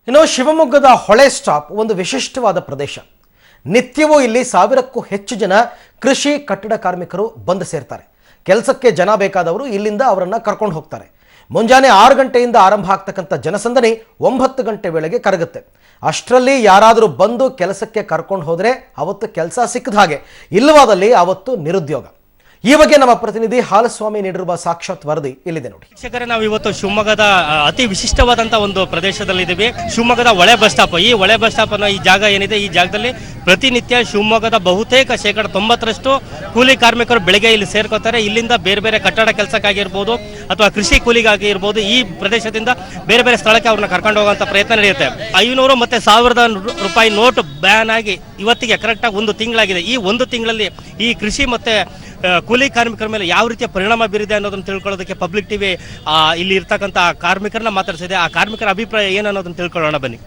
ಇನ್ನು ಶಿವಮೊಗ್ಗದ ಹೊಳೆ ಸ್ಟಾಪ್ ಒಂದು ವಿಶಿಷ್ಟವಾದ ಪ್ರದೇಶ. ನಿತ್ಯವೂ ಇಲ್ಲಿ ಸಾವಿರಕ್ಕೂ ಹೆಚ್ಚು ಜನ ಕೃಷಿ ಕಟ್ಟಡ ಕಾರ್ಮಿಕರು ಬಂದು ಸೇರ್ತಾರೆ. ಕೆಲಸಕ್ಕೆ ಜನ ಬೇಕಾದವರು ಇಲ್ಲಿಂದ ಅವರನ್ನು ಕರ್ಕೊಂಡು ಹೋಗ್ತಾರೆ. ಮುಂಜಾನೆ 6 ಗಂಟೆಯಿಂದ ಆರಂಭ ಆಗ್ತಕ್ಕಂಥ ಜನಸಂದಣಿ 9 ಗಂಟೆ ವೇಳೆಗೆ ಕರಗುತ್ತೆ. ಅಷ್ಟರಲ್ಲಿ ಯಾರಾದರೂ ಬಂದು ಕೆಲಸಕ್ಕೆ ಕರ್ಕೊಂಡು ಹೋದರೆ ಅವತ್ತು ಕೆಲಸ ಸಿಕ್ಕದ ಹಾಗೆ, ಇಲ್ಲವಾದಲ್ಲಿ ಅವತ್ತು ನಿರುದ್ಯೋಗ. ಈ ಬಗ್ಗೆ ನಮ್ಮ ಪ್ರತಿನಿಧಿ ಹಾಲಸ್ವಾಮಿ ನೀಡಿರುವ ಸಾಕ್ಷಾತ್ ವರದಿ ಇಲ್ಲಿದೆ ನೋಡಿ. ವೀಕ್ಷಕರೇ, ನಾವು ಇವತ್ತು ಶಿವಮೊಗ್ಗದ ಅತಿ ವಿಶಿಷ್ಟವಾದಂತಹ ಒಂದು ಪ್ರದೇಶದಲ್ಲಿದ್ದೀವಿ. ಶಿವಮೊಗ್ಗದ ಹೊಳೆ ಬಸ್ ಸ್ಟಾಪ್. ಈ ಹೊಳೆ ಬಸ್ ಸ್ಟಾಪ್ ಅನ್ನೋ ಈ ಜಾಗ ಏನಿದೆ, ಈ ಜಾಗದಲ್ಲಿ ಪ್ರತಿನಿತ್ಯ ಶಿವಮೊಗ್ಗದ ಬಹುತೇಕ 90% ಕೂಲಿ ಕಾರ್ಮಿಕರು ಬೆಳಗ್ಗೆ ಇಲ್ಲಿ ಸೇರ್ಕೋತಾರೆ. ಇಲ್ಲಿಂದ ಬೇರೆ ಬೇರೆ ಕಟ್ಟಡ ಕೆಲಸಕ್ಕಾಗಿರ್ಬೋದು ಅಥವಾ ಕೃಷಿ ಕೂಲಿಗಾಗಿ ಇರ್ಬೋದು, ಈ ಪ್ರದೇಶದಿಂದ ಬೇರೆ ಬೇರೆ ಸ್ಥಳಕ್ಕೆ ಅವ್ರನ್ನ ಕರ್ಕೊಂಡು ಹೋಗುವಂತ ಪ್ರಯತ್ನ ನಡೆಯುತ್ತೆ. 500 ಮತ್ತೆ 1000 ರೂಪಾಯಿ ನೋಟ್ ಬ್ಯಾನ್ ಆಗಿ ಇವತ್ತಿಗೆ ಕರೆಕ್ಟಾಗಿ 1 ತಿಂಗಳಾಗಿದೆ. ಈ 1 ತಿಂಗಳಲ್ಲಿ ಈ ಕೃಷಿ ಮತ್ತೆ ಕೂಲಿ ಕಾರ್ಮಿಕರ ಮೇಲೆ ಯಾವ ರೀತಿಯ ಪರಿಣಾಮ ಬೀರಿದೆ ಅನ್ನೋದನ್ನ ತಿಳ್ಕೊಳ್ಳೋದಕ್ಕೆ ಪಬ್ಲಿಕ್ ಟಿವಿ ಇಲ್ಲಿ ಇರ್ತಕ್ಕಂಥ ಕಾರ್ಮಿಕರನ್ನ ಮಾತಾಡ್ಸಿದೆ. ಆ ಕಾರ್ಮಿಕರ ಅಭಿಪ್ರಾಯ ಏನನ್ನೋದನ್ನ ತಿಳ್ಕೊಳ್ಳೋಣ ಬನ್ನಿ.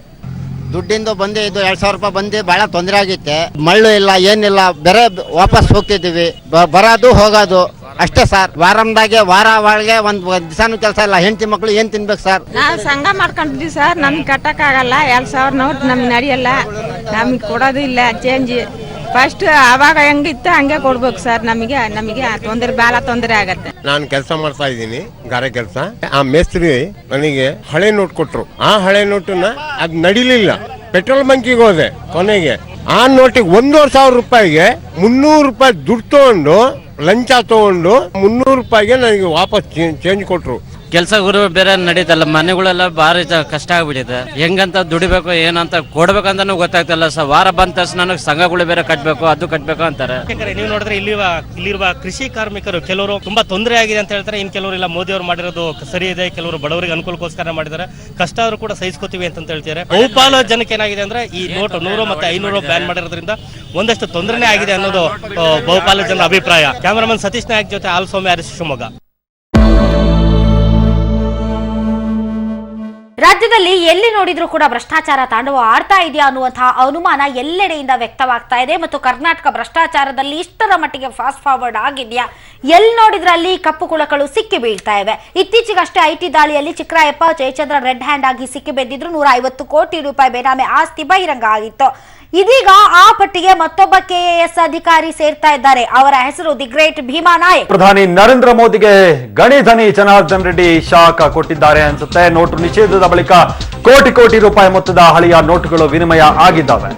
ದುಡ್ಡಿಂದು ಬಂದು ಇದು 2000 ರೂಪಾಯಿ ಬಂದು ಬಹಳ ತೊಂದರೆ ಆಗಿತ್ತೆ. ಮಳ್ಳು ಇಲ್ಲ, ಏನಿಲ್ಲ, ಬೇರೆ ವಾಪಸ್ ಹೋಗ್ತಿದ್ದೀವಿ. ಬರೋದು ಹೋಗೋದು ಅಷ್ಟೇ ಸರ್. ವಾರಂದಾಗೆ ವಾರ ಒಳಗೆ ಒಂದ್ ದಿವಸನೂ ಕೆಲಸ ಇಲ್ಲ. ಹೆಂಡತಿ ಮಕ್ಕಳು ಏನ್ ತಿನ್ಬೇಕು ಸರ್? ನಾವು ಸಂಘ ಮಾಡ್ಕೊಂಡಿದ್ವಿ ಸರ್. ನಮ್ಗೆ ಕಟ್ಟಕ್ ಆಗಲ್ಲ. 2000 ನೋಟ್ ನಮ್ಗೆ ನಡೆಯಲ್ಲ. ನಮಗೆ ಕೊಡೋದು ಇಲ್ಲ ಚೇಂಜ್. ಫಸ್ಟ್ ಅವಾಗ ಹೆಂಗಿತ್ತು ಹಂಗೆ ಕೊಡ್ಬೇಕು ಸರ್. ನಮಗೆ ತೊಂದರೆ ಭಾಳ ತೊಂದರೆ ಆಗತ್ತೆ. ನಾನು ಕೆಲಸ ಮಾಡ್ತಾ ಇದ್ದೀನಿ, ಗಾರೆ ಕೆಲಸ. ಆ ಮೇಸ್ತ್ರಿ ನನಗೆ ಹಳೆ ನೋಟ್ ಕೊಟ್ರು. ಆ ಹಳೆ ನೋಟನ್ನ ಅದ್ ನಡಿಲಿಲ್ಲ. ಪೆಟ್ರೋಲ್ ಬಂಕಿಗೆ ಹೋದೆ. ಕೊನೆಗೆ ಆ ನೋಟಿಗೆ 1500 ರೂಪಾಯಿಗೆ 300 ರೂಪಾಯಿ ದುಡ್ಡು ತಗೊಂಡು ಲಂಚ ತಗೊಂಡು 300 ರೂಪಾಯಿಗೆ ನನಗೆ ವಾಪಸ್ ಚೇಂಜ್ ಕೊಟ್ರು. ಕೆಲಸಗಳು ಬೇರೆ ನಡೀತಲ್ಲ, ಮನೆಗಳೆಲ್ಲ ಭಾರಿ ಕಷ್ಟ ಆಗ್ಬಿಟ್ಟಿದೆ. ಹೆಂಗಂತ ದುಡಿಬೇಕು ಏನಂತ ಕೊಡ್ಬೇಕಂತಾನು ಗೊತ್ತಾಗ್ತಿಲ್ಲ ಸರ್. ವಾರ ಬಂದ ತಕ್ಷಣ ನನಗೆ ಸಂಘಗಳು ಬೇರೆ ಕಟ್ಟಬೇಕು, ಅದು ಕಟ್ಟಬೇಕು ಅಂತಾರೆ. ನೀವು ನೋಡಿದ್ರೆ ಇಲ್ಲಿರುವ ಕೃಷಿ ಕಾರ್ಮಿಕರು ಕೆಲವರು ತುಂಬಾ ತೊಂದರೆ ಆಗಿದೆ ಅಂತ ಹೇಳ್ತಾರೆ. ಇನ್ನು ಕೆಲವರು ಇಲ್ಲ, ಮೋದಿ ಅವರು ಮಾಡಿರೋದು ಸರಿ ಇದೆ, ಕೆಲವರು ಬಡವರಿಗೆ ಅನುಕೂಲಕ್ಕೋಸ್ಕರ ಮಾಡಿದ್ದಾರೆ, ಕಷ್ಟ ಆದ್ರೂ ಕೂಡ ಸಹಿಸ್ಕೋತೀವಿ ಅಂತ ಹೇಳ್ತಾರೆ. ಬಹುಪಾಲು ಜನಕ್ಕೆ ಏನಾಗಿದೆ ಅಂದ್ರೆ ಈ ನೋಟ್ 100 ಮತ್ತೆ 500 ಬ್ಯಾನ್ ಮಾಡಿರೋದ್ರಿಂದ ಒಂದಷ್ಟು ತೊಂದರೆನೇ ಆಗಿದೆ ಅನ್ನೋದು ಬಹುಪಾಲು ಜನರ ಅಭಿಪ್ರಾಯ. ಕ್ಯಾಮರಾಮನ್ ಸತೀಶ್ ನಾಯಕ್ ಜೊತೆ ಹಾಲಸ್ವಾಮಿ, ಶಿವಮೊಗ್ಗ. ರಾಜ್ಯದಲ್ಲಿ ಎಲ್ಲಿ ನೋಡಿದ್ರೂ ಕೂಡ ಭ್ರಷ್ಟಾಚಾರ ತಾಂಡವ ಆಡ್ತಾ ಇದೆಯಾ ಅನ್ನುವಂತಹ ಅನುಮಾನ ಎಲ್ಲೆಡೆಯಿಂದ ವ್ಯಕ್ತವಾಗ್ತಾ ಇದೆ. ಮತ್ತು ಕರ್ನಾಟಕ ಭ್ರಷ್ಟಾಚಾರದಲ್ಲಿ ಇಷ್ಟರ ಮಟ್ಟಿಗೆ ಫಾಸ್ಟ್ ಫಾರ್ವರ್ಡ್ ಆಗಿದೆಯಾ? ಎಲ್ಲಿ ನೋಡಿದ್ರಲ್ಲಿ ಕಪ್ಪು ಕುಳಕಗಳು ಸಿಕ್ಕಿ ಬೀಳ್ತಾ ಇವೆ. ಇತ್ತೀಚೆಗಷ್ಟೇ ಐಟಿ ದಾಳಿಯಲ್ಲಿ ಚಿಕ್ಕರಾಯಪ್ಪ ಜಯಚಂದ್ರ ರೆಡ್ ಹ್ಯಾಂಡ್ ಆಗಿ ಸಿಕ್ಕಿ ಬಿದ್ದಿದ್ರು. 150 ಕೋಟಿ ರೂಪಾಯಿ ಬೇನಾಮಿ ಆಸ್ತಿ ಬಹಿರಂಗ ಆಗಿತ್ತು. ಇದೀಗ ಆ ಪಟ್ಟಿಗೆ ಮತ್ತೊಬ್ಬ KAS ಅಧಿಕಾರಿ ಸೇರ್ತಾ ಇದ್ದಾರೆ. ಅವರ ಹೆಸರು ದಿ ಗ್ರೇಟ್ ಭೀಮಾ ನಾಯಕ್. ಪ್ರಧಾನಿ ನರೇಂದ್ರ ಮೋದಿಗೆ ಗಣಿಧನಿ ಜನಾರ್ದನ್ ರೆಡ್ಡಿ ಶಾಕ್ ಕೊಟ್ಟಿದ್ದಾರೆ ಅನ್ಸುತ್ತೆ. ನೋಟು ನಿಷೇಧದ ಬಳಿಕ ಕೋಟಿ ರೂಪಾಯಿ ಮೊತ್ತದ ಹಳೆಯ ನೋಟುಗಳು ವಿನಿಮಯ ಆಗಿದ್ದಾವೆ.